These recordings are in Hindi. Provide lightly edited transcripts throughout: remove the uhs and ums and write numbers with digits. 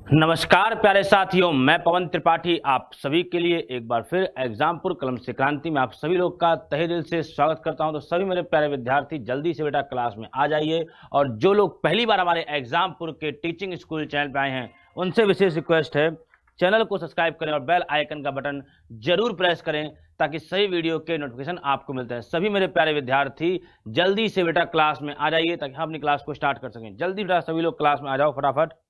नमस्कार प्यारे साथियों, मैं पवन त्रिपाठी आप सभी के लिए एक बार फिर एग्जामपुर कलम से क्रांति में आप सभी लोग का तहे दिल से स्वागत करता हूं। तो सभी मेरे प्यारे विद्यार्थी जल्दी से बेटा क्लास में आ जाइए, और जो लोग पहली बार हमारे एग्जामपुर के टीचिंग स्कूल चैनल पे आए हैं उनसे विशेष रिक्वेस्ट है, चैनल को सब्सक्राइब करें और बेल आइकन का बटन जरूर प्रेस करें ताकि सही वीडियो के नोटिफिकेशन आपको मिलते हैं। सभी मेरे प्यारे विद्यार्थी जल्दी से बेटा क्लास में आ जाइए ताकि हम अपनी क्लास को स्टार्ट कर सकें। जल्दी बेटा सभी लोग क्लास में आ जाओ फटाफट।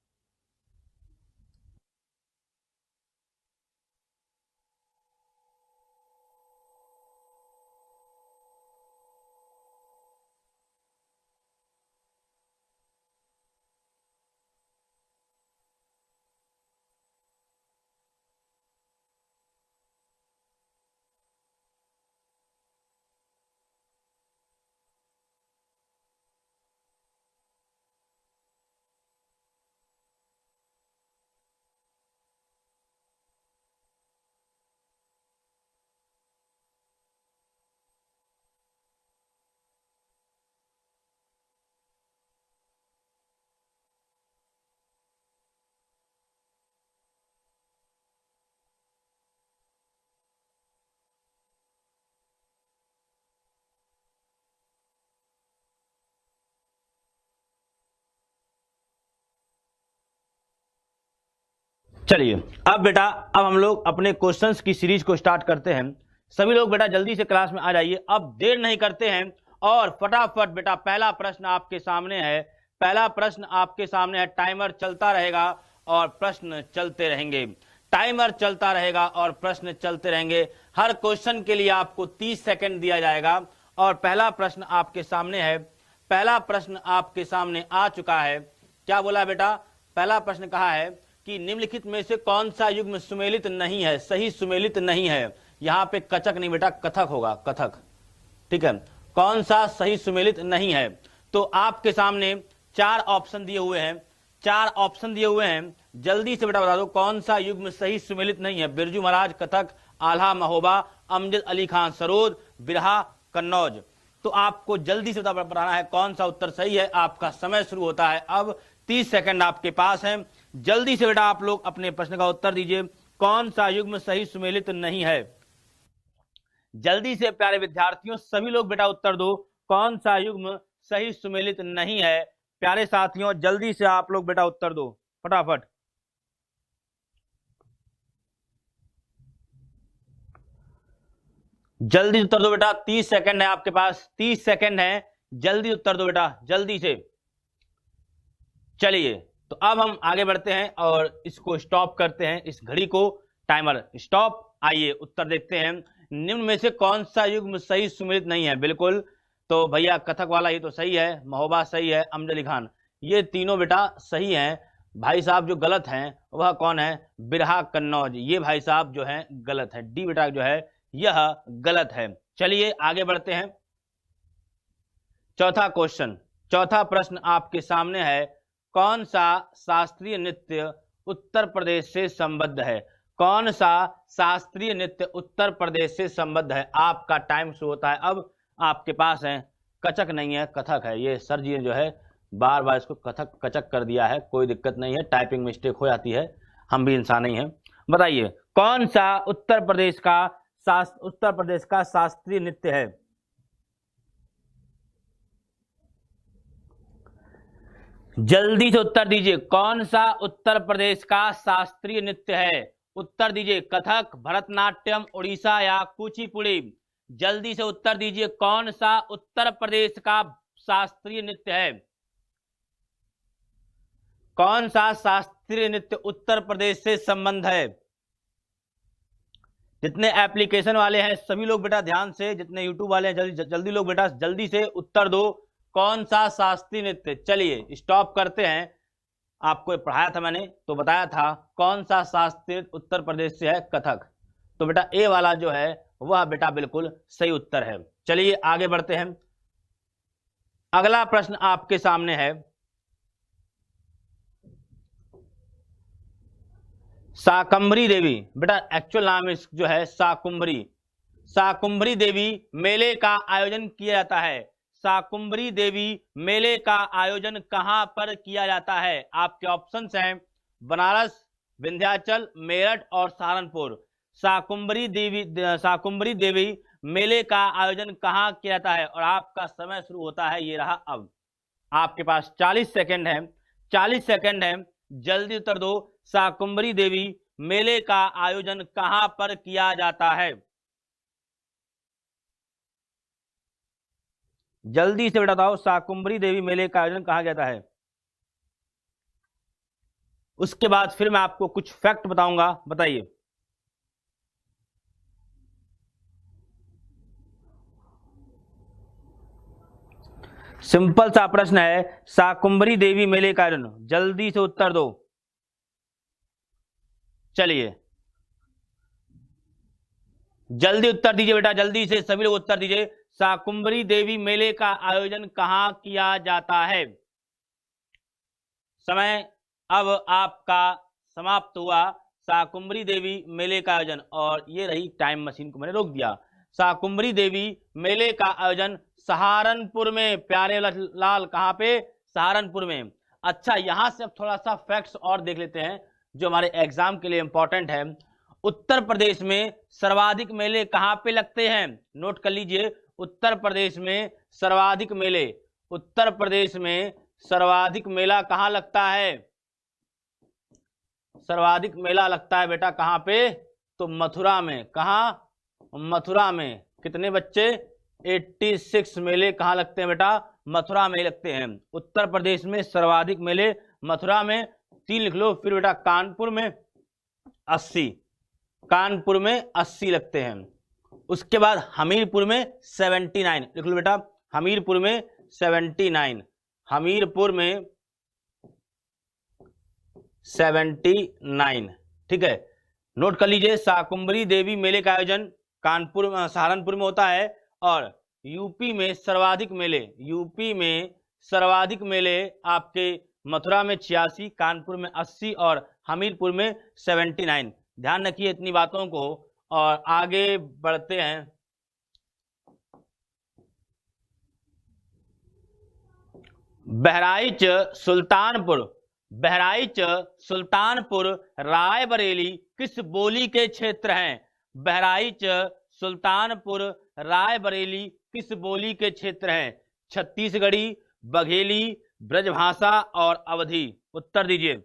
चलिए अब बेटा अब हम लोग अपने क्वेश्चंस की सीरीज को स्टार्ट करते हैं। सभी लोग बेटा जल्दी से क्लास में आ जाइए, अब देर नहीं करते हैं और फटाफट बेटा पहला प्रश्न आपके सामने है। पहला प्रश्न आपके सामने है, टाइमर चलता रहेगा और प्रश्न चलते रहेंगे। टाइमर चलता रहेगा और प्रश्न चलते रहेंगे। हर क्वेश्चन के लिए आपको 30 सेकंड दिया जाएगा और पहला प्रश्न आपके सामने है। पहला प्रश्न आपके सामने आ चुका है। क्या बोला बेटा? पहला प्रश्न कहा है कि निम्नलिखित में से कौन सा युग्म सुमेलित नहीं है, सही सुमेलित नहीं है। यहां पे कचक नहीं बेटा, कथक होगा, कथक। ठीक है, कौन सा सही सुमेलित नहीं है? तो आपके सामने 4 ऑप्शन दिए हुए हैं। 4 ऑप्शन दिए हुए हैं, जल्दी से बेटा बता दो कौन सा युग्म सही सुमेलित नहीं है। बिरजू महाराज कथक, आल्हा महोबा, अमजद अली खान सरोद, बिरहा कन्नौज। तो आपको जल्दी से बताना है कौन सा उत्तर सही है। आपका समय शुरू होता है अब। 30 सेकंड आपके पास है। जल्दी से बेटा आप लोग अपने प्रश्न का उत्तर दीजिए, कौन सा युग्म सही सुमेलित नहीं है। जल्दी से प्यारे विद्यार्थियों सभी लोग बेटा उत्तर दो, कौन सा युग्म सही सुमेलित नहीं है। प्यारे साथियों जल्दी से आप लोग बेटा उत्तर दो फटाफट। जल्दी उत्तर दो बेटा, 30 सेकंड है आपके पास, 30 सेकंड है, जल्दी उत्तर दो बेटा जल्दी से। चलिए तो अब हम आगे बढ़ते हैं और इसको स्टॉप करते हैं, इस घड़ी को। Timer stop. आइए उत्तर देखते हैं। निम्न में से कौन सा युग्म सही सुमेलित नहीं है? बिल्कुल, तो भैया कथक वाला ये तो सही है, महोबा सही है, अमजद अली खान, ये तीनों बेटा सही हैं। भाई साहब जो गलत हैं वह कौन है? बिरहा कन्नौज, ये भाई साहब जो है गलत है। डी बेटा जो है यह गलत है। चलिए आगे बढ़ते हैं। चौथा क्वेश्चन, चौथा प्रश्न आपके सामने है, कौन सा शास्त्रीय नृत्य उत्तर प्रदेश से संबद्ध है? कौन सा शास्त्रीय नृत्य उत्तर प्रदेश से संबद्ध है? आपका टाइम शुरू होता है अब। आपके पास है, कचक नहीं है, कथक है। ये सर जी ने जो है बार बार इसको कथक कचक कर दिया है, कोई दिक्कत नहीं है, टाइपिंग मिस्टेक हो जाती है, हम भी इंसान ही हैं। बताइए कौन सा उत्तर प्रदेश का शास्त्रीय नृत्य है? जल्दी से उत्तर दीजिए, कौन सा उत्तर प्रदेश का शास्त्रीय नृत्य है? उत्तर दीजिए, कथक, भरतनाट्यम, उड़ीसा या कुचिपुड़ी। जल्दी से उत्तर दीजिए, कौन सा उत्तर प्रदेश का शास्त्रीय नृत्य है? कौन सा शास्त्रीय नृत्य उत्तर प्रदेश से संबंध है? जितने एप्लीकेशन वाले हैं सभी लोग बेटा ध्यान से, जितने यूट्यूब वाले हैं जल्दी लोग बेटा जल्दी से उत्तर दो, कौन सा शास्त्रीय नृत्य। चलिए स्टॉप करते हैं। आपको पढ़ाया था मैंने तो बताया था कौन सा शास्त्रीय उत्तर प्रदेश से है, कथक। तो बेटा ए वाला जो है वह बेटा बिल्कुल सही उत्तर है। चलिए आगे बढ़ते हैं। अगला प्रश्न आपके सामने है, शाकंभरी देवी, बेटा एक्चुअल नाम जो है शाकुंभरी। शाकुंभरी देवी मेले का आयोजन किया जाता है। शाकुंभरी देवी मेले का आयोजन कहां पर किया जाता है? आपके ऑप्शंस हैं बनारस, विंध्याचल, मेरठ और सहारनपुर। शाकुंभरी देवी मेले का आयोजन कहाँ किया जाता है? और आपका समय शुरू होता है, ये रहा। अब आपके पास 40 सेकंड है, 40 सेकंड है, जल्दी उत्तर दो। शाकुंभरी देवी मेले का आयोजन कहां पर किया जाता है? जल्दी से बताओ, शाकुंभरी देवी मेले का आयोजन कहां जाता है? उसके बाद फिर मैं आपको कुछ फैक्ट बताऊंगा, बताइए। सिंपल सा प्रश्न है, शाकुंभरी देवी मेले का आयोजन, जल्दी से उत्तर दो। चलिए जल्दी उत्तर दीजिए बेटा, जल्दी से सभी लोग उत्तर दीजिए। शाकुंभरी देवी मेले का आयोजन कहां किया जाता है? समय अब आपका समाप्त हुआ। शाकुंभरी देवी मेले का आयोजन, और ये रही टाइम मशीन को मैंने रोक दिया। शाकुंभरी देवी मेले का आयोजन सहारनपुर में। प्यारे लाल, कहां पे? सहारनपुर में। अच्छा, यहां से अब थोड़ा सा फैक्ट्स और देख लेते हैं जो हमारे एग्जाम के लिए इंपॉर्टेंट है। उत्तर प्रदेश में सर्वाधिक मेले कहां पे लगते हैं? नोट कर लीजिए, उत्तर प्रदेश में सर्वाधिक मेले, उत्तर प्रदेश में सर्वाधिक मेला कहां लगता है? सर्वाधिक मेला लगता है बेटा कहां पे? तो मथुरा में। कहां? मथुरा में। कितने बच्चे? 86 मेले कहां लगते हैं बेटा? मथुरा में लगते हैं। उत्तर प्रदेश में सर्वाधिक मेले मथुरा में। 3 लिख लो। फिर बेटा कानपुर में 80, कानपुर में 80 लगते हैं। उसके बाद हमीरपुर में 79 लिख लो बेटा, हमीरपुर में 79, हमीरपुर में 79। ठीक है, नोट कर लीजिए। शाकुंभरी देवी मेले का आयोजन कानपुर, सहारनपुर में होता है। और यूपी में सर्वाधिक मेले, यूपी में सर्वाधिक मेले आपके मथुरा में 86, कानपुर में 80 और हमीरपुर में 79। ध्यान रखिए इतनी बातों को, और आगे बढ़ते हैं। बहराइच सुल्तानपुर, बहराइच सुल्तानपुर रायबरेली किस बोली के क्षेत्र हैं? बहराइच सुल्तानपुर रायबरेली किस बोली के क्षेत्र हैं? छत्तीसगढ़ी, बघेली, ब्रजभाषा और अवधी। उत्तर दीजिए।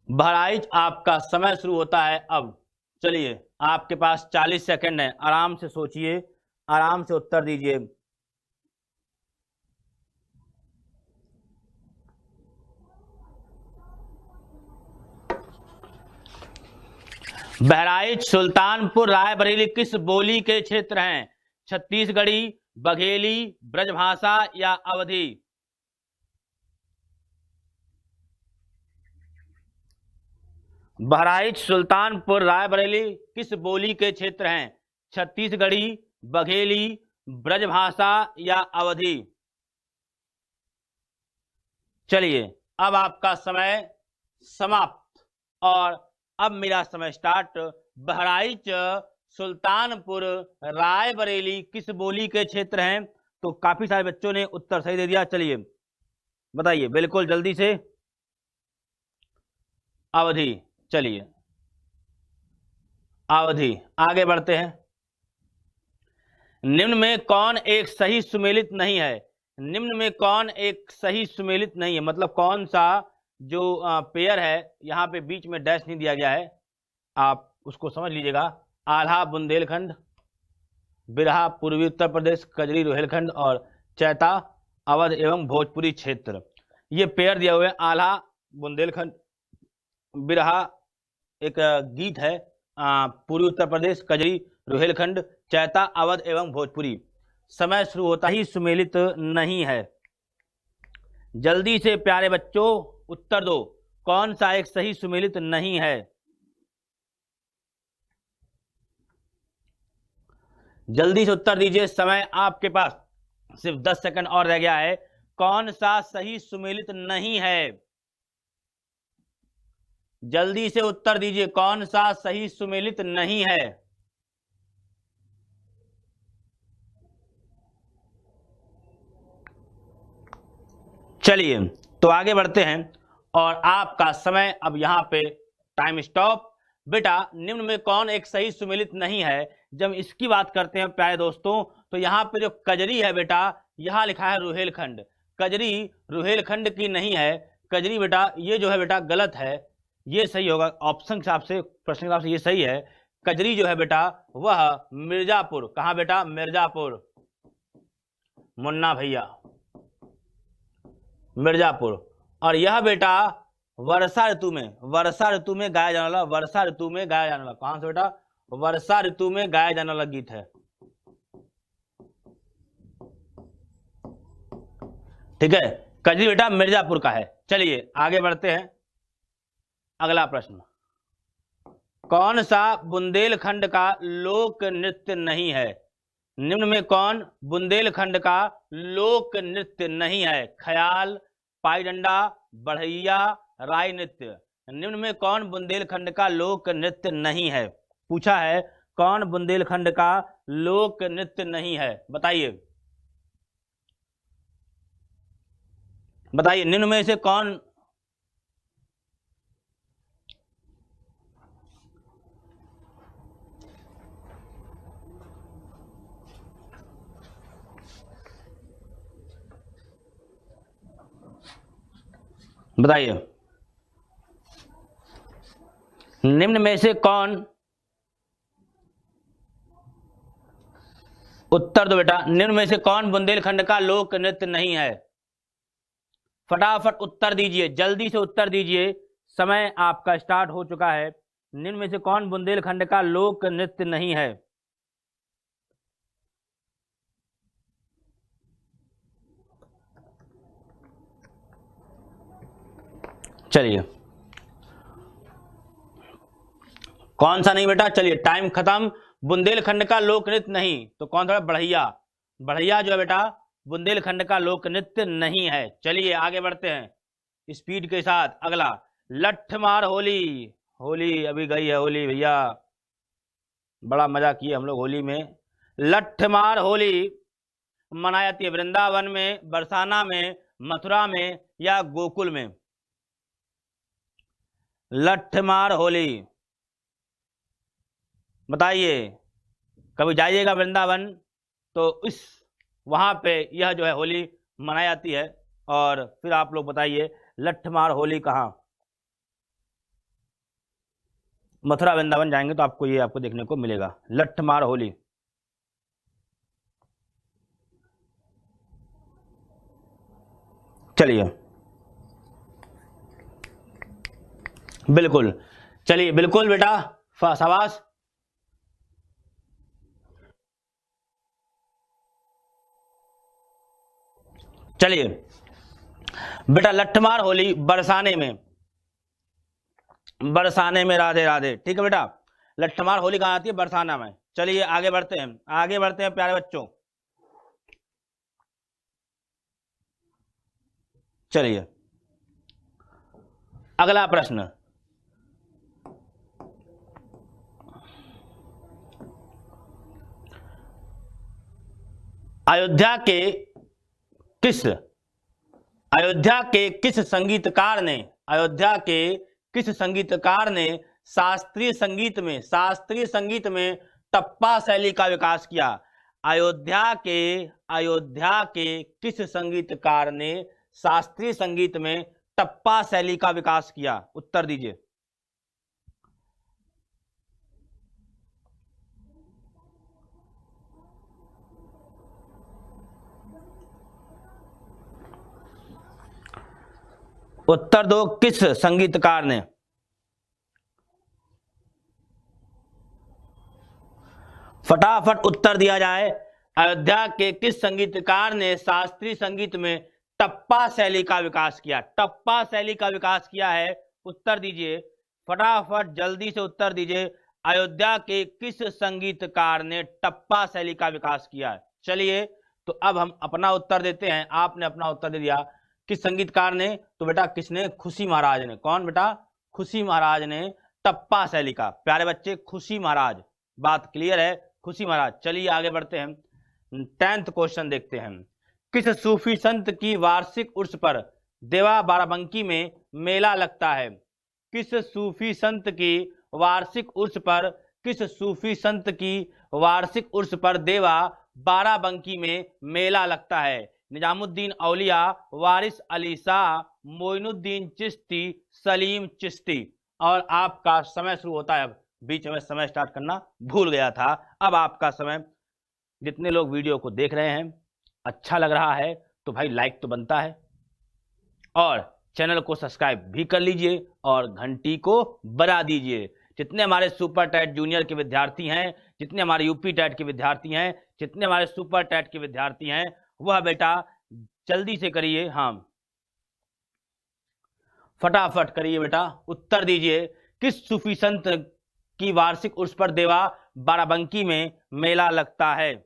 बहराइच आपका समय शुरू होता है अब। चलिए, आपके पास 40 सेकंड है, आराम से सोचिए, आराम से उत्तर दीजिए। बहराइच सुल्तानपुर रायबरेली किस बोली के क्षेत्र हैं? छत्तीसगढ़ी, बघेली, ब्रजभाषा या अवधी? बहराइच सुल्तानपुर रायबरेली किस बोली के क्षेत्र हैं? छत्तीसगढ़ी, बघेली, ब्रजभाषा या अवधी? चलिए, अब आपका समय समाप्त और अब मेरा समय स्टार्ट। बहराइच सुल्तानपुर रायबरेली किस बोली के क्षेत्र हैं? तो काफी सारे बच्चों ने उत्तर सही दे दिया। चलिए बताइए बिल्कुल जल्दी से। अवधी। चलिए अवधि। आगे बढ़ते हैं। निम्न में कौन एक सही सुमेलित नहीं है? निम्न में कौन एक सही सुमेलित नहीं है, मतलब कौन सा जो पेयर है, यहाँ पे बीच में डैश नहीं दिया गया है, आप उसको समझ लीजिएगा। आल्हा बुंदेलखंड, बिरहा पूर्वी उत्तर प्रदेश, कजरी रोहेलखंड और चैता अवध एवं भोजपुरी क्षेत्र। ये पेयर दिया हुआ है। आल्हा बुंदेलखंड, बिरहा एक गीत है, पूर्वी उत्तर प्रदेश, कजरी रोहेलखंड, चैता अवध एवं भोजपुरी। समय शुरू होता ही सुमेलित नहीं है। जल्दी से प्यारे बच्चों उत्तर दो, कौन सा एक सही सुमेलित नहीं है? जल्दी से उत्तर दीजिए, समय आपके पास सिर्फ 10 सेकंड और रह गया है। कौन सा सही सुमेलित नहीं है? जल्दी से उत्तर दीजिए, कौन सा सही सुमेलित नहीं है? चलिए तो आगे बढ़ते हैं और आपका समय अब यहाँ पे टाइम स्टॉप। बेटा निम्न में कौन एक सही सुमेलित नहीं है? जब इसकी बात करते हैं प्यारे दोस्तों तो यहाँ पे जो कजरी है बेटा, यहाँ लिखा है रुहेलखंड। कजरी रुहेलखंड की नहीं है। कजरी बेटा ये जो है बेटा गलत है, ये सही होगा ऑप्शन के हिसाब से, प्रश्न के हिसाब से ये सही है। कजरी जो है बेटा वह मिर्जापुर, कहाँ बेटा? मिर्जापुर, मुन्ना भैया मिर्जापुर। और यह बेटा वर्षा ऋतु में, वर्षा ऋतु में गाया जाने वाला, वर्षा ऋतु में गाया जाने वाला, कहां से बेटा? वर्षा ऋतु में गाया जाने वाला गीत है। ठीक है, कजरी बेटा मिर्जापुर का है। चलिए आगे बढ़ते हैं। अगला प्रश्न, कौन सा बुंदेलखंड का लोक नृत्य नहीं है? निम्न में कौन बुंदेलखंड का लोक नृत्य नहीं है? ख्याल, पाई डंडा, बढ़ैया, राय नृत्य। निम्न में कौन बुंदेलखंड का लोक नृत्य नहीं है? पूछा है कौन बुंदेलखंड का लोक नृत्य नहीं है, बताइए बताइए निम्न में से कौन? बताइए निम्न में से कौन? उत्तर दो बेटा, निम्न में से कौन बुंदेलखंड का लोक नृत्य नहीं है? फटाफट उत्तर दीजिए, जल्दी से उत्तर दीजिए, समय आपका स्टार्ट हो चुका है। निम्न में से कौन बुंदेलखंड का लोक नृत्य नहीं है? चलिए कौन सा नहीं बेटा? चलिए टाइम खत्म। बुंदेलखंड का लोक नृत्य नहीं तो कौन सा? बढ़ैया। बढ़ैया जो है बेटा बुंदेलखंड का लोक नृत्य नहीं है। चलिए आगे बढ़ते हैं स्पीड के साथ। अगला, लठमार होली। होली अभी गई है होली भैया, बड़ा मजा किए हम लोग होली में। लठमार होली मनाई जाती है वृंदावन में, बरसाना में, मथुरा में या गोकुल में? लठमार होली बताइए। कभी जाइएगा वृंदावन तो इस वहां पे यह जो है होली मनाई जाती है। और फिर आप लोग बताइए लठमार होली कहाँ? मथुरा वृंदावन जाएंगे तो आपको ये आपको देखने को मिलेगा लठमार होली। चलिए बिल्कुल, चलिए बिल्कुल बेटा, शाबाश। चलिए बेटा लठमार होली बरसाने में, बरसाने में, राधे राधे। ठीक है बेटा, लठमार होली कहाँ आती है? बरसाना में। चलिए आगे बढ़ते हैं, आगे बढ़ते हैं प्यारे बच्चों। चलिए अगला प्रश्न, अयोध्या के किस संगीतकार ने, अयोध्या के किस संगीतकार ने शास्त्रीय संगीत में टप्पा शैली का विकास किया? अयोध्या के किस संगीतकार ने शास्त्रीय संगीत में टप्पा शैली का विकास किया? उत्तर दीजिए। उत्तर दो, किस संगीतकार ने? फटाफट उत्तर दिया जाए। अयोध्या के किस संगीतकार ने शास्त्रीय संगीत में टप्पा शैली का विकास किया? टप्पा शैली का विकास किया है, उत्तर दीजिए फटाफट, जल्दी से उत्तर दीजिए। अयोध्या के किस संगीतकार ने टप्पा शैली का विकास किया है? चलिए तो अब हम अपना उत्तर देते हैं। आपने अपना उत्तर दे दिया, किस संगीतकार ने? तो बेटा किसने? खुशी महाराज ने। कौन बेटा? खुशी महाराज ने टप्पा शैली का। प्यारे बच्चे खुशी महाराज, बात क्लियर है, खुशी महाराज। चलिए आगे बढ़ते हैं, 10th क्वेश्चन देखते हैं। किस सूफी संत की वार्षिक उर्स पर देवा बाराबंकी में मेला लगता है? किस सूफी संत की वार्षिक उर्स पर किस सूफी संत की वार्षिक उर्स पर देवा बाराबंकी में मेला लगता है? निजामुद्दीन औलिया, वारिस अली शाह, मोइनुद्दीन चिश्ती, सलीम चिश्ती। और आपका समय शुरू होता है। अब बीच में समय स्टार्ट करना भूल गया था। अब आपका समय। जितने लोग वीडियो को देख रहे हैं, अच्छा लग रहा है तो भाई लाइक तो बनता है, और चैनल को सब्सक्राइब भी कर लीजिए और घंटी को बजा दीजिए। जितने हमारे सुपर टैट जूनियर के विद्यार्थी हैं, जितने हमारे यूपी टैट के विद्यार्थी हैं, जितने हमारे सुपर टैट के विद्यार्थी हैं, वह बेटा जल्दी से करिए। हाँ, फटाफट करिए बेटा, उत्तर दीजिए। किस सूफी संत की वार्षिक उर्स पर देवा बाराबंकी में मेला लगता है?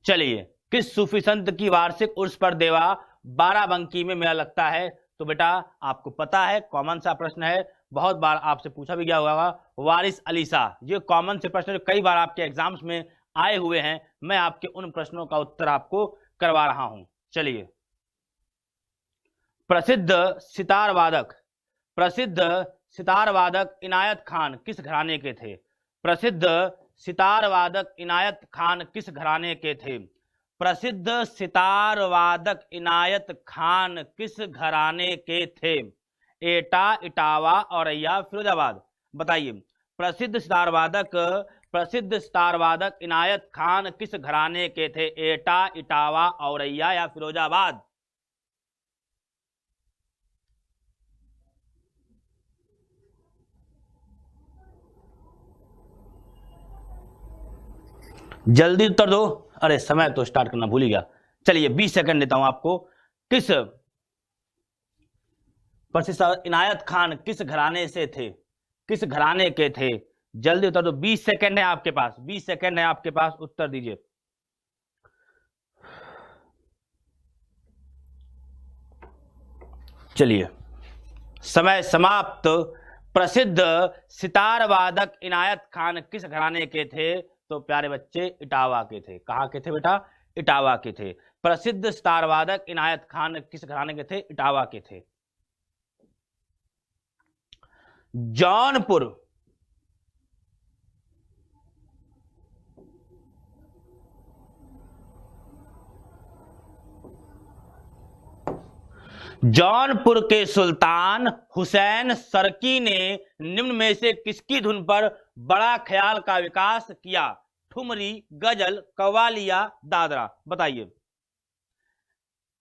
चलिए, किस सूफी संत की वार्षिक उर्स पर देवा बाराबंकी में मेला लगता है? तो बेटा आपको पता है, कॉमन सा प्रश्न है, बहुत बार आपसे पूछा भी गया होगा। वारिस अली शाह। ये कॉमन से प्रश्न कई बार आपके एग्जाम्स में आए हुए हैं। मैं आपके उन प्रश्नों का उत्तर आपको करवा रहा हूं। चलिए, प्रसिद्ध सितार वादक इनायत खान किस घराने के थे? प्रसिद्ध सितार वादक इनायत खान किस घराने के थे? प्रसिद्ध सितार वादक इनायत खान किस घराने के थे? एटा, इटावा, औरैया, फिरोजाबाद। बताइए, प्रसिद्ध सितार वादक इनायत खान किस घराने के थे? एटा, इटावा, औरैया या फिरोजाबाद? जल्दी उत्तर दो। अरे समय तो स्टार्ट करना भूल ही गया। चलिए 20 सेकंड देता हूं आपको। किस प्रसिद्ध इनायत खान किस घराने से थे? किस घराने के थे? जल्दी उत्तर दो। 20 सेकंड है आपके पास, 20 सेकंड है आपके पास, उत्तर दीजिए। चलिए, समय समाप्त। प्रसिद्ध सितार वादक इनायत खान किस घराने के थे? तो प्यारे बच्चे, इटावा के थे। कहां के थे बेटा? इटावा के थे। प्रसिद्ध सितार वादक इनायत खान किस घराने के थे? इटावा के थे। जौनपुर के सुल्तान हुसैन सरकी ने निम्न में से किसकी धुन पर बड़ा ख्याल का विकास किया? ठुमरी, गजल, कव्वालिया, दादरा। बताइए,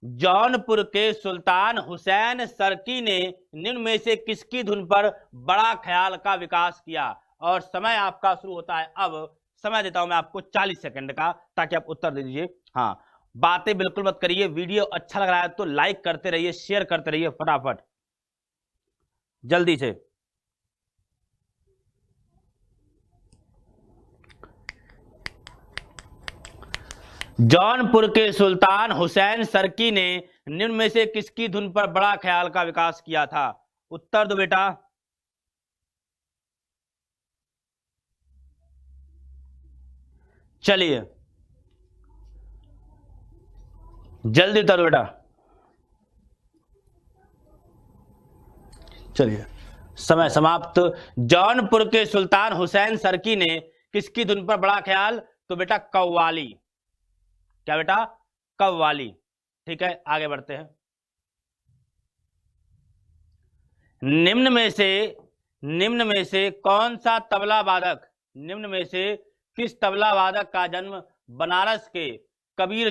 जौनपुर के सुल्तान हुसैन सरकी ने निम्न में से किसकी धुन पर बड़ा ख्याल का विकास किया? और समय आपका शुरू होता है अब। समय देता हूं मैं आपको 40 सेकंड का, ताकि आप उत्तर दे दीजिए। हाँ, बातें बिल्कुल मत करिए। वीडियो अच्छा लग रहा है तो लाइक करते रहिए, शेयर करते रहिए फटाफट, जल्दी से। जौनपुर के सुल्तान हुसैन सरकी ने निम्न में से किसकी धुन पर बड़ा ख्याल का विकास किया था? उत्तर दो बेटा। चलिए, जल्दी उत्तर दो बेटा। चलिए, समय समाप्त। जौनपुर के सुल्तान हुसैन सरकी ने किसकी धुन पर बड़ा ख्याल? तो बेटा कव्वाली। क्या बेटा? कव्वाली। ठीक है, आगे बढ़ते हैं। निम्न में से कौन सा तबला वादक, निम्न में से किस तबला वादक का जन्म बनारस के कबीर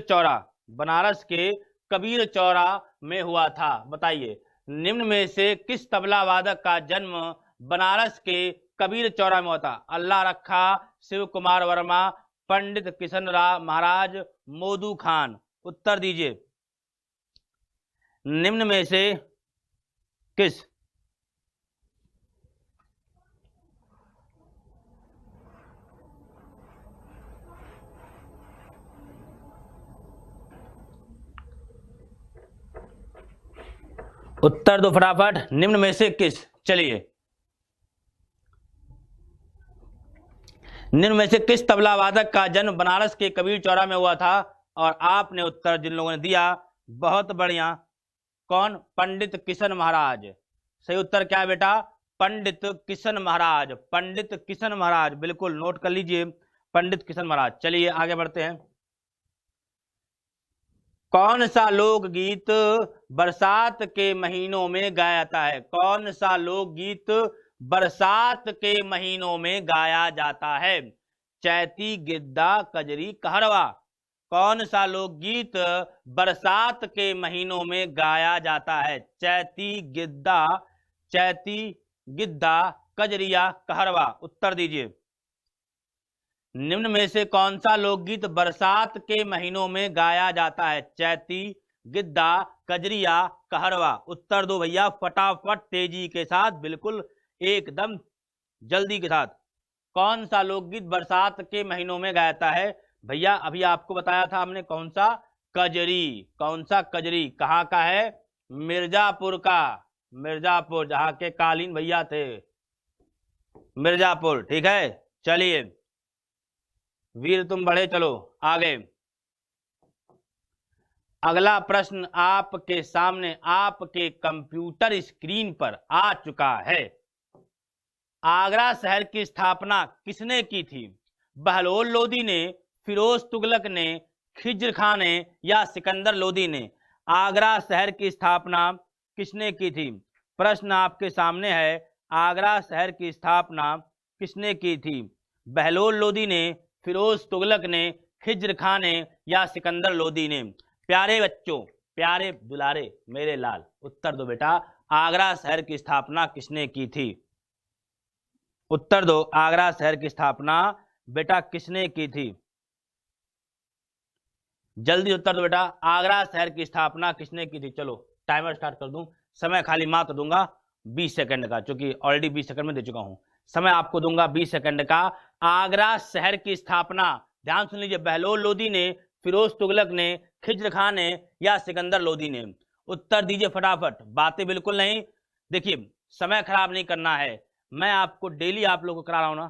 चौरा में हुआ था? बताइए, निम्न में से किस तबला वादक का जन्म बनारस के कबीर चौरा में हुआ था? अल्लाह रखा, शिव कुमार वर्मा, पंडित किशन राव महाराज, मोदू खान। उत्तर दीजिए, निम्न में से किस? उत्तर दो फटाफट, निम्न में से किस? चलिए, निम्न में से किस तबला वादक का जन्म बनारस के कबीर चौरा में हुआ था? और आपने उत्तर जिन लोगों ने दिया बहुत बढ़िया, कौन? पंडित किशन महाराज। सही उत्तर क्या है बेटा? पंडित किशन महाराज। पंडित किशन महाराज, बिल्कुल नोट कर लीजिए, पंडित किशन महाराज। चलिए आगे बढ़ते हैं। कौन सा लोकगीत बरसात के महीनों में गाया जाता है? कौन सा लोकगीत बरसात के महीनों में गाया जाता है? चैती, गिद्दा, कजरी, कहरवा। कौन सा लोकगीत बरसात के महीनों में गाया जाता है? चैती, गिद्दा, कजरिया, कहरवा। उत्तर दीजिए। निम्न में से कौन सा लोकगीत बरसात के महीनों में गाया जाता है? चैती, गिद्दा, कजरिया, कहरवा। उत्तर दो भैया फटाफट, तेजी के साथ, बिल्कुल एकदम जल्दी के साथ। कौन सा लोकगीत बरसात के महीनों में गाया जाता है? भैया अभी आपको बताया था हमने, कौन सा? कजरी। कौन सा? कजरी। कहाँ का है? मिर्जापुर का। मिर्जापुर, जहां के कालीन भैया थे, मिर्जापुर। ठीक है, चलिए वीर तुम बढ़े, चलो आगे। अगला प्रश्न आपके सामने आपके कंप्यूटर स्क्रीन पर आ चुका है। आगरा शहर की स्थापना किसने की थी? बहलोल लोदी ने, फिरोज तुगलक ने, खिज्र खां ने या सिकंदर लोदी ने? आगरा शहर की स्थापना किसने की थी? प्रश्न आपके सामने है, आगरा शहर की स्थापना किसने की थी? बहलोल लोदी ने, फिरोज तुगलक ने, खिज्र खां ने या सिकंदर लोदी ने? प्यारे बच्चों, प्यारे दुलारे मेरे लाल, उत्तर दो बेटा, आगरा शहर की स्थापना किसने की थी? उत्तर दो, आगरा शहर की स्थापना बेटा किसने की थी? जल्दी उत्तर दो बेटा, आगरा शहर की स्थापना किसने की थी? चलो टाइमर स्टार्ट कर दूं, समय खाली मात्र दूंगा 20 सेकंड का, क्योंकि ऑलरेडी 20 सेकंड में दे चुका हूं। समय आपको दूंगा 20 सेकंड का। आगरा शहर की स्थापना, ध्यान सुन लीजिए, बहलोल लोदी ने, फिरोज तुगलक ने, खिज्र खां ने या सिकंदर लोदी ने? उत्तर दीजिए फटाफट, बातें बिल्कुल नहीं, देखिए समय खराब नहीं करना है। मैं आपको डेली आप लोग को करा रहा हूं ना,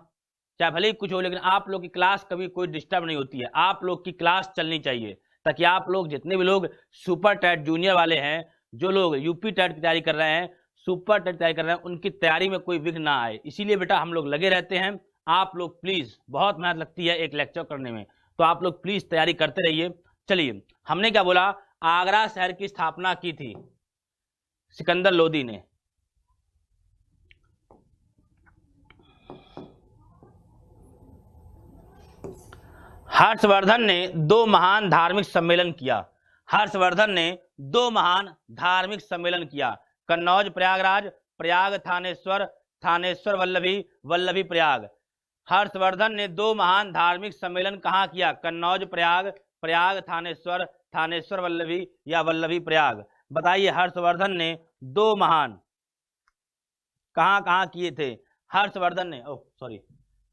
चाहे भले ही कुछ हो, लेकिन आप लोग की क्लास कभी कोई डिस्टर्ब नहीं होती है। आप लोग की क्लास चलनी चाहिए, ताकि आप लोग, जितने भी लोग सुपर टेट जूनियर वाले हैं, जो लोग यूपी टेट की तैयारी कर रहे हैं, सुपर टेट तैयारी कर रहे हैं, उनकी तैयारी में कोई विघ्न ना आए। इसीलिए बेटा हम लोग लगे रहते हैं। आप लोग प्लीज, बहुत मेहनत लगती है एक लेक्चर करने में, तो आप लोग प्लीज तैयारी करते रहिए। चलिए, हमने क्या बोला? आगरा शहर की स्थापना की थी सिकंदर लोदी ने। हर्षवर्धन ने दो महान धार्मिक सम्मेलन किया। हर्षवर्धन ने दो महान धार्मिक सम्मेलन किया। कन्नौज प्रयागराज, प्रयाग थानेश्वर, थानेश्वर वल्लभी, वल्लभी प्रयाग। हर्षवर्धन ने दो महान धार्मिक सम्मेलन कहाँ किया? कन्नौज प्रयाग, प्रयाग थानेश्वर, थानेश्वर वल्लभी या वल्लभी प्रयाग? बताइए, हर्षवर्धन ने दो महान कहाँ कहाँ किए थे? हर्षवर्धन ने, ओह सॉरी,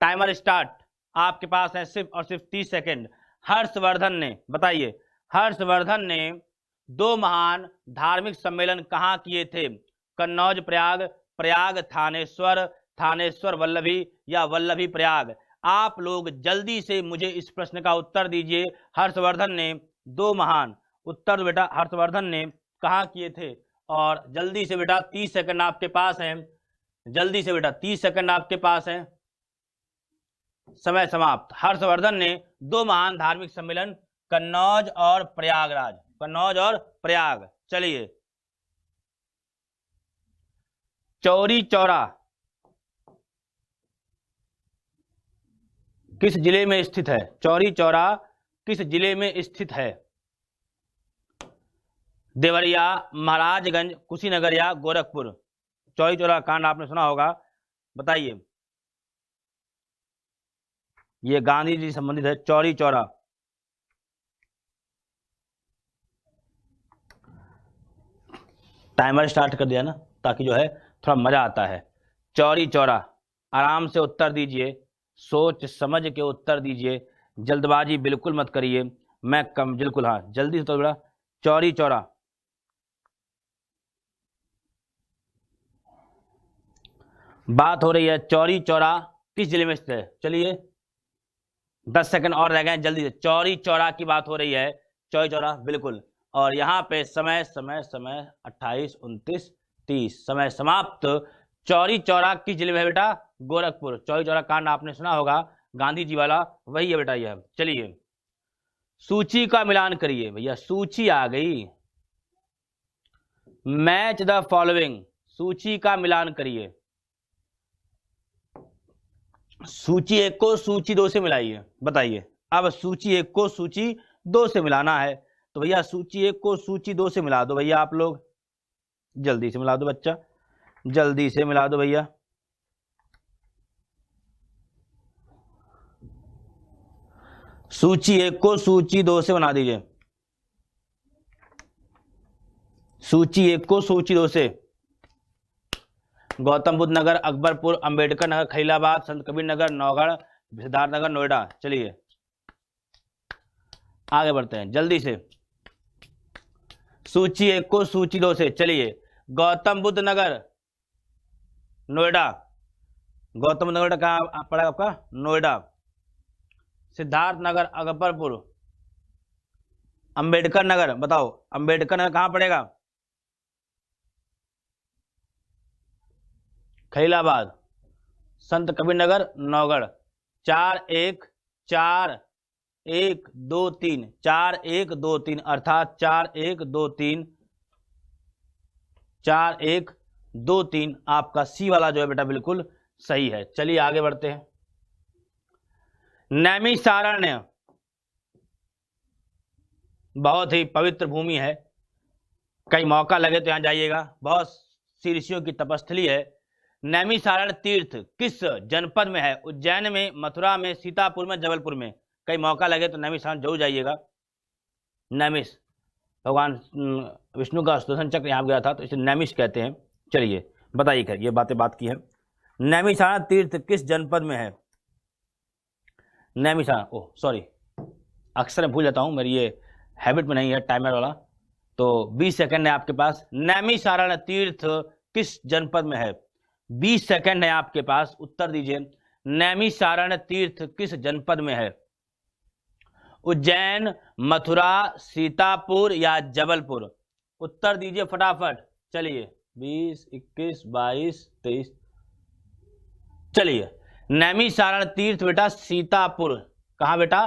टाइमर स्टार्ट, आपके पास है सिर्फ और सिर्फ 30 सेकेंड। हर्षवर्धन ने, बताइए, हर्षवर्धन ने दो महान धार्मिक सम्मेलन कहाँ किए थे? कन्नौज प्रयाग, प्रयाग थानेश्वर, थानेश्वर वल्लभी या वल्लभी प्रयाग? आप लोग जल्दी से मुझे इस प्रश्न का उत्तर दीजिए। हर्षवर्धन ने दो महान, उत्तर दो बेटा, हर्षवर्धन ने कहाँ किए थे? और जल्दी से बेटा, 30 सेकंड आपके पास है, जल्दी से बेटा 30 सेकंड आपके पास है, समय समाप्त। हर्षवर्धन ने दो महान धार्मिक सम्मेलन कन्नौज और प्रयागराज, कन्नौज और प्रयाग। चलिए, चौरी चौरा किस जिले में स्थित है? चौरी चौरा किस जिले में स्थित है? देवरिया, महाराजगंज, कुशीनगर या गोरखपुर? चौरी चौरा कांड आपने सुना होगा, बताइए। ये गांधी जी संबंधित है, चौरी चौरा। टाइमर स्टार्ट कर दिया ना, ताकि जो है थोड़ा मजा आता है। चौरी चौरा, आराम से उत्तर दीजिए, सोच समझ के उत्तर दीजिए, जल्दबाजी बिल्कुल मत करिए। मैं कम, बिल्कुल हाँ, जल्दी से तो बेटा, चौरी चौरा। बात हो रही है चौरी चौरा किस जिले में स्थित है? चलिए 10 सेकंड और रह गए हैं, जल्दी से। चौरी चौरा की बात हो रही है, चौरी चौरा बिल्कुल। और यहाँ पे समय समय समय 28, 29, 30, समय समाप्त। चौरी चौरा की जिले में है बेटा गोरखपुर। चौरी चौरा कांड आपने सुना होगा, गांधी जी वाला, वही है बेटा यह। चलिए सूची का मिलान करिए भैया, सूची आ गई। मैच द फॉलोइंग, सूची का मिलान करिए। सूची 1 को सूची 2 से मिलाइए, बताइए। अब सूची 1 को सूची 2 से मिलाना है, तो भैया सूची 1 को सूची 2 से मिला दो भैया आप लोग, जल्दी से मिला दो बच्चा, जल्दी से मिला दो भैया। सूची 1 को सूची 2 से बना दीजिए, सूची 1 को सूची 2 से। गौतम बुद्ध नगर, अकबरपुर, अंबेडकर नगर, खलीलाबाद, संत कबीर नगर, नौगढ़, सिद्धार्थ नगर, नोएडा। चलिए आगे बढ़ते हैं जल्दी से। सूची 1 को सूची 2 से। चलिए गौतम बुद्ध नगर नोएडा, गौतम बुद्ध नगर कहाँ पड़ेगा आपका? नोएडा। सिद्धार्थ नगर अकबरपुर, अंबेडकर नगर, बताओ अंबेडकर नगर कहां पड़ेगा? खलीलाबाद, संत कबीर नगर, नौगढ़। 4 1 4 1 2 3, 4 1 2 3, अर्थात 4 1 2 3, 4 1 2 3 आपका सी वाला जो है बेटा बिल्कुल सही है। चलिए आगे बढ़ते हैं। नैमिषारण्य बहुत ही पवित्र भूमि है, कहीं मौका लगे तो यहां जाइएगा, बहुत सी ऋषियों की तपस्थली है। नैमिषारण्य तीर्थ किस जनपद में है? उज्जैन में, मथुरा में, सीतापुर में, जबलपुर में। कहीं मौका लगे तो नैमिषारण्य जरूर जाइएगा। नैमिष भगवान विष्णु का सुदर्शन चक्र यहाँ गया था तो इसे नैमिष कहते हैं। चलिए बताइए, खैर ये बात की है। नैमिषारण्य तीर्थ किस जनपद में है? नैमिषारण्य, ओह सॉरी, अक्सर मैं भूल जाता हूँ, मेरी ये हैबिट में नहीं है टाइमर वाला, तो 20 सेकंड है आपके पास। नैमिषारण्य तीर्थ किस जनपद में है? 20 सेकंड है आपके पास, उत्तर दीजिए। नैमिषारण्य तीर्थ किस जनपद में है? उज्जैन, मथुरा, सीतापुर या जबलपुर? उत्तर दीजिए फटाफट। चलिए 20, 21, 22, 23। चलिए नैमिषारण्य तीर्थ बेटा सीतापुर, कहां बेटा?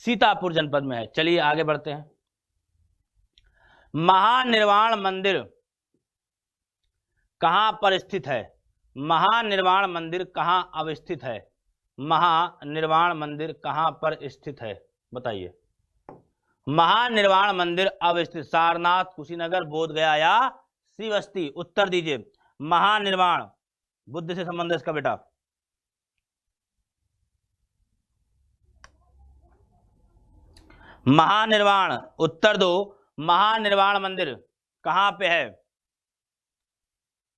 सीतापुर जनपद में है। चलिए आगे बढ़ते हैं। महानिर्वाण मंदिर कहां पर स्थित है? महानिर्वाण मंदिर कहां अवस्थित है? महानिर्वाण मंदिर कहां पर स्थित है? बताइए। महानिर्वाण मंदिर अवस्थित सारनाथ, कुशीनगर, बोधगया या श्रीवस्ती? उत्तर दीजिए। महानिर्वाण बुद्ध से संबंध है इसका बेटा। महानिर्वाण, उत्तर दो। महानिर्वाण मंदिर कहां पे है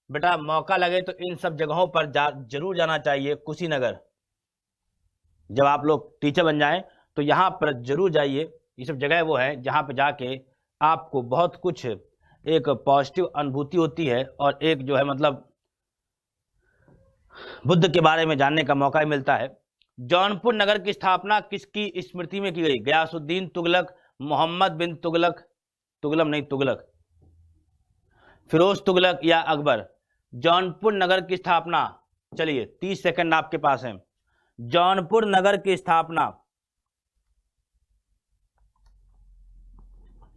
बेटा? मौका लगे तो इन सब जगहों पर जरूर जाना चाहिए। कुशीनगर, जब आप लोग टीचर बन जाएं तो यहां पर जरूर जाइए। ये सब जगह वो है जहां पे जाके आपको बहुत कुछ एक पॉजिटिव अनुभूति होती है और एक जो है मतलब बुद्ध के बारे में जानने का मौका मिलता है। जौनपुर नगर की स्थापना किसकी स्मृति में की गई? गयासुद्दीन तुगलक, मोहम्मद बिन तुगलक, तुगलक, फिरोज तुगलक या अकबर? जौनपुर नगर की स्थापना, चलिए 30 सेकंड आपके पास है। जौनपुर नगर की स्थापना,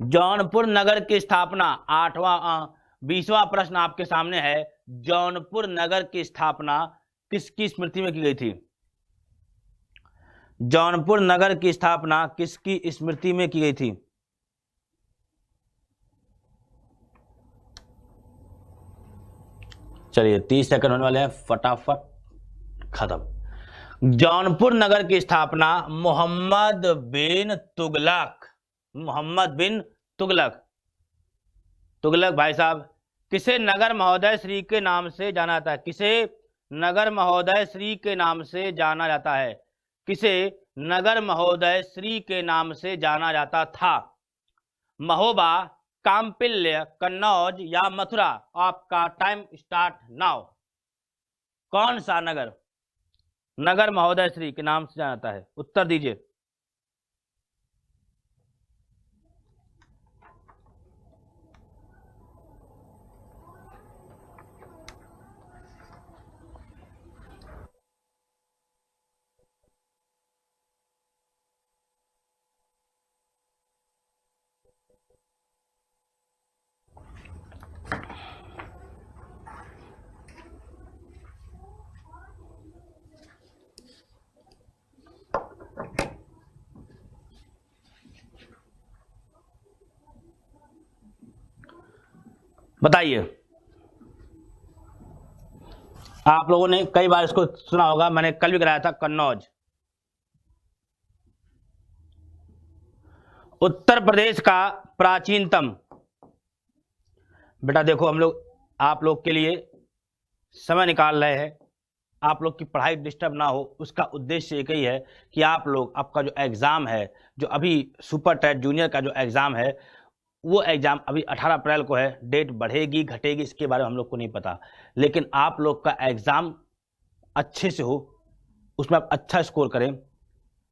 जौनपुर नगर की स्थापना 20वां प्रश्न आपके सामने है। जौनपुर नगर की स्थापना किसकी स्मृति में की गई थी? जौनपुर नगर की स्थापना किसकी स्मृति में की गई थी? चलिए 30 सेकंड होने वाले हैं, फटाफट खत्म। जौनपुर नगर की स्थापना मोहम्मद बिन तुगलक, मोहम्मद बिन तुगलक, तुगलक भाई साहब। किसे नगर महोदय श्री के नाम से जाना जाता है? किसे नगर महोदय श्री के नाम से जाना जाता है? किसे नगर महोदय श्री के नाम से जाना जाता था? महोबा, काम्पिल्य, कन्नौज या मथुरा? आपका टाइम स्टार्ट नाउ। कौन सा नगर नगर महोदय श्री के नाम से जाना जाता है? उत्तर दीजिए। बताइए, आप लोगों ने कई बार इसको सुना होगा, मैंने कल भी कराया था, कन्नौज। उत्तर प्रदेश का प्राचीनतम, बेटा देखो हम लोग आप लोग के लिए समय निकाल रहे हैं, आप लोग की पढ़ाई डिस्टर्ब ना हो, उसका उद्देश्य एक ही है कि आप लोग, आपका जो एग्जाम है, जो अभी सुपर टेट जूनियर का जो एग्जाम है, वो एग्जाम अभी 18 अप्रैल को है। डेट बढ़ेगी घटेगी इसके बारे में हम लोग को नहीं पता, लेकिन आप लोग का एग्जाम अच्छे से हो, उसमें आप अच्छा स्कोर करें।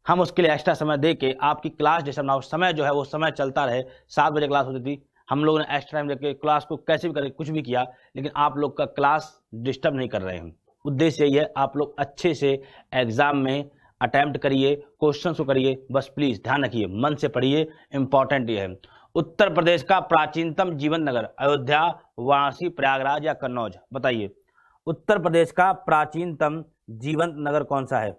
हम उसके लिए एक्स्ट्रा समय दे के आपकी क्लास डिस्टर्ब ना हो, समय जो है वो समय चलता रहे। 7 बजे क्लास होती थी, हम लोगों ने एक्स्ट्रा टाइम देके क्लास को कैसे भी करें, कुछ भी किया, लेकिन आप लोग का क्लास डिस्टर्ब नहीं कर रहे हैं। उद्देश्य यही है, आप लोग अच्छे से एग्जाम में अटेम्प्ट करिए, क्वेश्चन को करिए, बस प्लीज ध्यान रखिए, मन से पढ़िए, इंपॉर्टेंट ये है। उत्तर प्रदेश का प्राचीनतम जीवन नगर, अयोध्या, वाराणसी, प्रयागराज या कन्नौज? बताइए, उत्तर प्रदेश का प्राचीनतम जीवन नगर कौन सा है?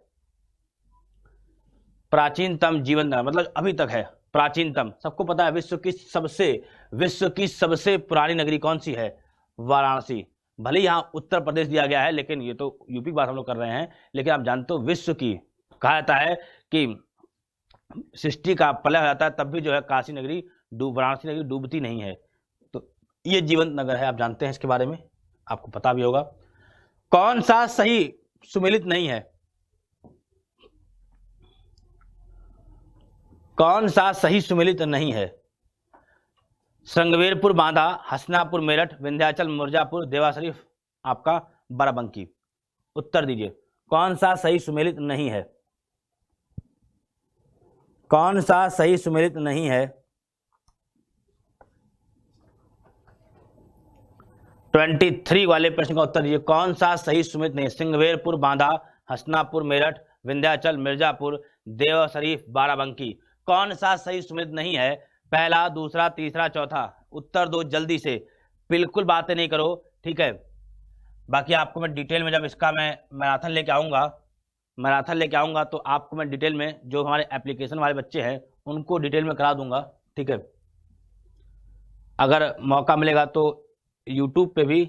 प्राचीनतम जीवन नगर मतलब अभी तक है प्राचीनतम, सबको पता है। विश्व की सबसे पुरानी नगरी कौन सी है? वाराणसी। भले यहां उत्तर प्रदेश दिया गया है, लेकिन ये तो यूपी की बात हम लोग कर रहे हैं, लेकिन आप जानते हो विश्व की, कहा जाता है कि सृष्टि का प्रलय हो जाता है तब भी जो है काशी नगरी वाराणसी नगरी डूबती नहीं है। तो ये जीवन नगर है, आप जानते हैं इसके बारे में, आपको पता भी होगा। कौन सा सही सुमेलित नहीं है? कौन सा सही सुमेलित नहीं है? संगमेरपुर, बांदा, हसनापुर, मेरठ, विंध्याचल, मिर्जापुर, देवा शरीफ, आपका बाराबंकी। उत्तर दीजिए, कौन सा सही सुमेलित नहीं है? कौन सा सही सुमेलित नहीं है? 23 वाले प्रश्न का उत्तर दीजिए, कौन सा सही सुमेलित नहीं? सिंगवेरपुर, बांदा, हसनापुर, मेरठ, विंध्याचल, मिर्जापुर, देवा शरीफ, बाराबंकी। कौन सा सही सुमेलित नहीं है? पहला, दूसरा, तीसरा, चौथा? उत्तर दो जल्दी से, बिल्कुल बातें नहीं करो, ठीक है। बाकी आपको मैं डिटेल में जब इसका मैं मैराथन लेके आऊंगा तो आपको मैं डिटेल में, जो हमारे एप्लीकेशन वाले बच्चे हैं उनको डिटेल में करा दूंगा, ठीक है। अगर मौका मिलेगा तो यूट्यूब पे भी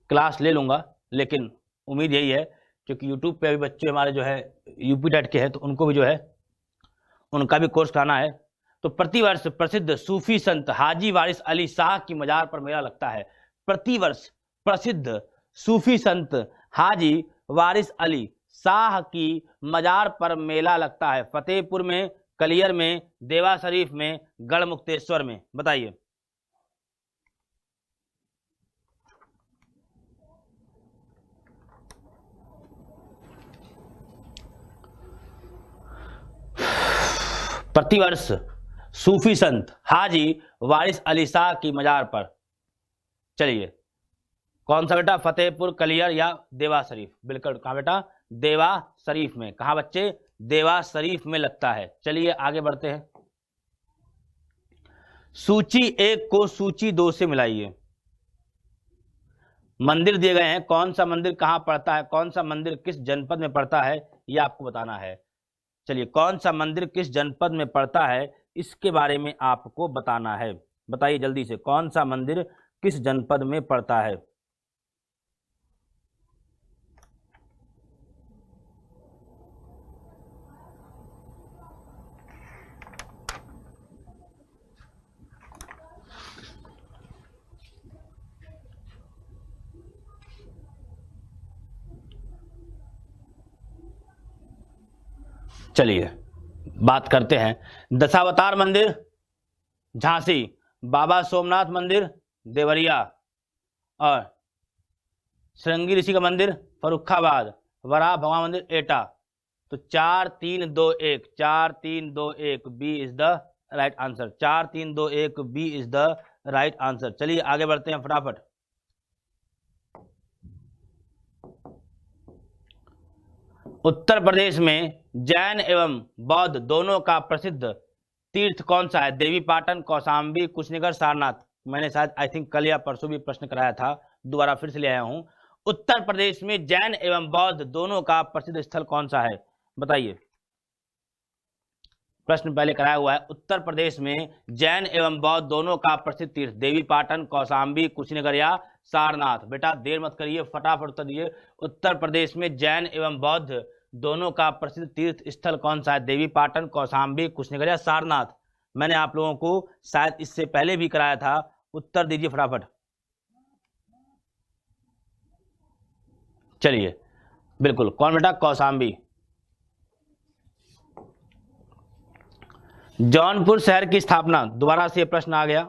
क्लास ले लूंगा, लेकिन उम्मीद यही है क्योंकि यूट्यूब पे अभी बच्चे हमारे जो है यूपी टेट के हैं, तो उनको भी जो है उनका भी कोर्स कराना है। तो प्रतिवर्ष प्रसिद्ध सूफी संत हाजी वारिस अली शाह की मजार पर मेला लगता है। प्रतिवर्ष प्रसिद्ध सूफी संत हाजी वारिस अली शाह की मजार पर मेला लगता है। फतेहपुर में, कलियर में, देवा शरीफ में, गढ़मुक्तेश्वर में? बताइए। प्रतिवर्ष सूफी संत हाजी वारिस अली शाह की मजार पर, चलिए कौन सा बेटा? फतेहपुर, कलियर या देवा शरीफ? बिल्कुल, कहा बेटा? देवा शरीफ में। कहा बच्चे? देवा शरीफ में लगता है। चलिए आगे बढ़ते हैं। सूची 1 को सूची 2 से मिलाइए। मंदिर दिए गए हैं, कौन सा मंदिर कहां पड़ता है, कौन सा मंदिर किस जनपद में पड़ता है, यह आपको बताना है। चलिए, कौन सा मंदिर किस जनपद में पड़ता है, इसके बारे में आपको बताना है। बताइए जल्दी से, कौन सा मंदिर किस जनपद में पड़ता है? चलिए बात करते हैं। दशावतार मंदिर झांसी, बाबा सोमनाथ मंदिर देवरिया, और श्रृंगी ऋषि का मंदिर फरुखाबाद, वराह भगवान मंदिर एटा। तो 4 3 2 1, 4 3 2 1, B is the right answer. 4 3 2 1, B is the right answer. चलिए आगे बढ़ते हैं फटाफट। उत्तर प्रदेश में जैन एवं बौद्ध दोनों का प्रसिद्ध तीर्थ कौन सा है? देवी पाटन, कौशाम्बी, कुशीनगर, सारनाथ? मैंने शायद आई थिंक कल या परसों भी प्रश्न कराया था, दोबारा फिर से ले आया हूं। उत्तर प्रदेश में जैन एवं बौद्ध दोनों का प्रसिद्ध स्थल कौन सा है? बताइए। प्रश्न पहले कराया हुआ है। उत्तर प्रदेश में जैन एवं बौद्ध दोनों का प्रसिद्ध तीर्थ देवीपाटन, कौशाम्बी, कुशीनगर या सारनाथ। बेटा देर मत करिए, फटाफट उत्तर दीजिए। उत्तर प्रदेश में जैन एवं बौद्ध दोनों का प्रसिद्ध तीर्थ स्थल कौन सा है? देवीपाटन, कौशाम्बी, कुशीनगर या सारनाथ। मैंने आप लोगों को शायद इससे पहले भी कराया था। उत्तर दीजिए फटाफट। चलिए बिल्कुल, कौन बेटा? कौशाम्बी। जौनपुर शहर की स्थापना, दोबारा से प्रश्न आ गया,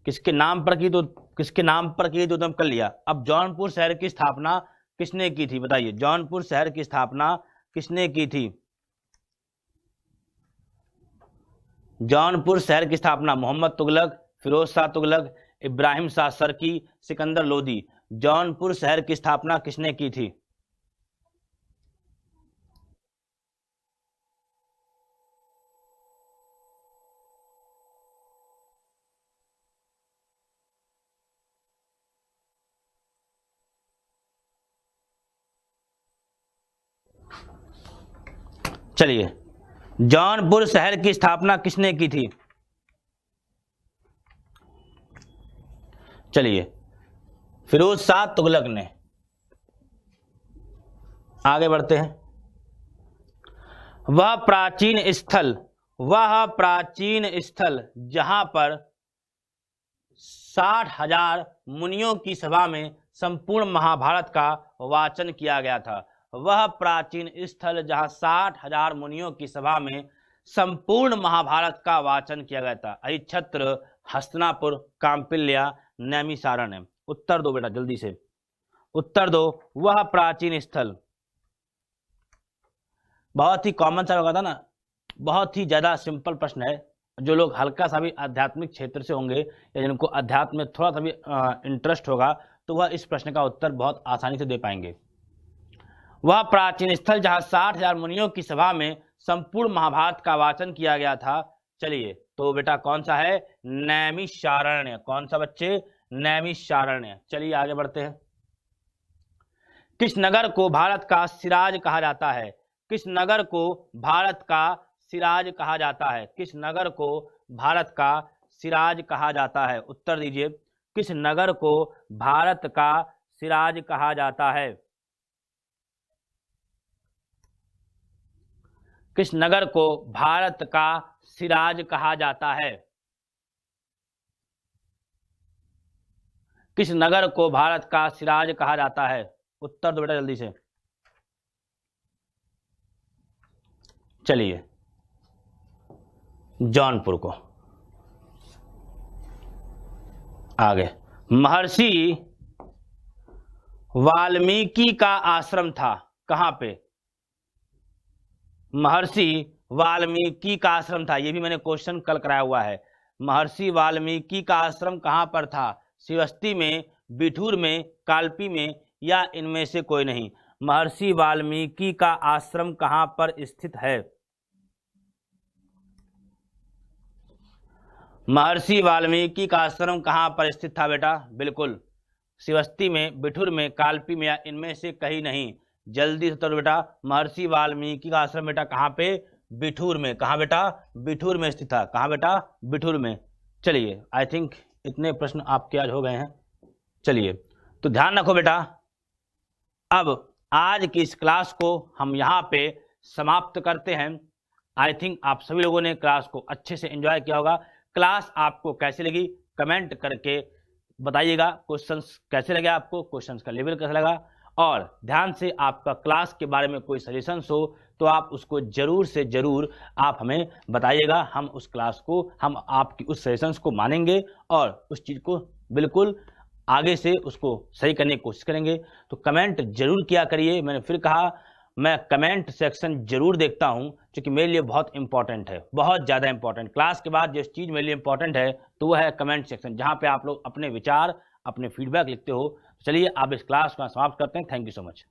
किसके नाम पर की? तो किसके नाम पर की? तो तुम कर लिया। अब जौनपुर शहर की स्थापना किसने की थी? बताइए, जौनपुर शहर की स्थापना किसने की थी? जौनपुर शहर की स्थापना मोहम्मद तुगलक, फिरोज शाह तुगलक, इब्राहिम शाह सरकी, सिकंदर लोदी। जौनपुर शहर की स्थापना किसने की थी? चलिए, जौनपुर शहर की स्थापना किसने की थी? चलिए, फिरोज शाह तुगलक ने। आगे बढ़ते हैं। वह प्राचीन स्थल जहां पर 60,000 मुनियों की सभा में संपूर्ण महाभारत का वाचन किया गया था। वह प्राचीन स्थल जहां 60,000 मुनियों की सभा में संपूर्ण महाभारत का वाचन किया गया था। अहिच्छत्र, हस्तिनापुर, कांपिल्या, नैमिषारण्य। उत्तर दो बेटा जल्दी से, उत्तर दो। वह प्राचीन स्थल, बहुत ही कॉमन सा होगा था ना, बहुत ही ज्यादा सिंपल प्रश्न है। जो लोग हल्का सा भी आध्यात्मिक क्षेत्र से होंगे या जिनको अध्यात्म में थोड़ा सा भी इंटरेस्ट होगा तो वह इस प्रश्न का उत्तर बहुत आसानी से दे पाएंगे। वह प्राचीन स्थल जहां 60,000 मुनियों की सभा में संपूर्ण महाभारत का वाचन किया गया था। चलिए, तो बेटा कौन सा है? नैमिषारण्य। कौन सा बच्चे? नैमिषारण्य। चलिए आगे बढ़ते हैं। किस नगर को भारत का सिराज कहा जाता है? किस नगर को भारत का सिराज कहा जाता है? किस नगर को भारत का सिराज कहा जाता है? उत्तर दीजिए। किस नगर को भारत का सिराज कहा जाता है? किस नगर को भारत का सिराज कहा जाता है? किस नगर को भारत का सिराज कहा जाता है? उत्तर दो बेटा जल्दी से। चलिए, जौनपुर को। आगे, महर्षि वाल्मीकि का आश्रम था कहां पे? महर्षि वाल्मीकि का आश्रम था, ये भी मैंने क्वेश्चन कल कराया हुआ है। महर्षि वाल्मीकि का आश्रम कहां पर था? श्रीवस्ती में, बिठूर में, कालपी में या इनमें से कोई नहीं। महर्षि वाल्मीकि का आश्रम कहां पर स्थित है? महर्षि वाल्मीकि का आश्रम कहां पर स्थित था बेटा? बिल्कुल श्रीवस्ती में, बिठूर में, कालपी में या इनमें से कहीं नहीं। जल्दी से उत्तर बेटा। महर्षि वाल्मीकि का आश्रम बेटा कहां पे? बिठूर में। कहां बेटा? बिठूर में स्थित था। कहां बेटा? बिठूर में। चलिए, आई थिंक इतने प्रश्न आपके आज हो गए हैं। चलिए, तो ध्यान रखो बेटा, अब आज की इस क्लास को हम यहाँ पे समाप्त करते हैं। आई थिंक आप सभी लोगों ने क्लास को अच्छे से एंजॉय किया होगा। क्लास आपको कैसी लगी कमेंट करके बताइएगा। क्वेश्चंस कैसे लगे आपको, क्वेश्चंस का लेवल कैसा लगा, और ध्यान से आपका क्लास के बारे में कोई सजेशंस हो तो आप उसको जरूर से जरूर आप हमें बताइएगा। हम उस क्लास को, हम आपकी उस सजेशंस को मानेंगे और उस चीज़ को बिल्कुल आगे से उसको सही करने की कोशिश करेंगे। तो कमेंट जरूर किया करिए। मैंने फिर कहा, मैं कमेंट सेक्शन जरूर देखता हूं, क्योंकि मेरे लिए बहुत इंपॉर्टेंट है, बहुत ज़्यादा इंपॉर्टेंट। क्लास के बाद जिस चीज़ मेरे लिए इंपॉर्टेंट है तो वह है कमेंट सेक्शन, जहां पे आप लोग अपने विचार, अपने फीडबैक लिखते हो। चलिए, आप इस क्लास को समाप्त करते हैं। Thank you so much.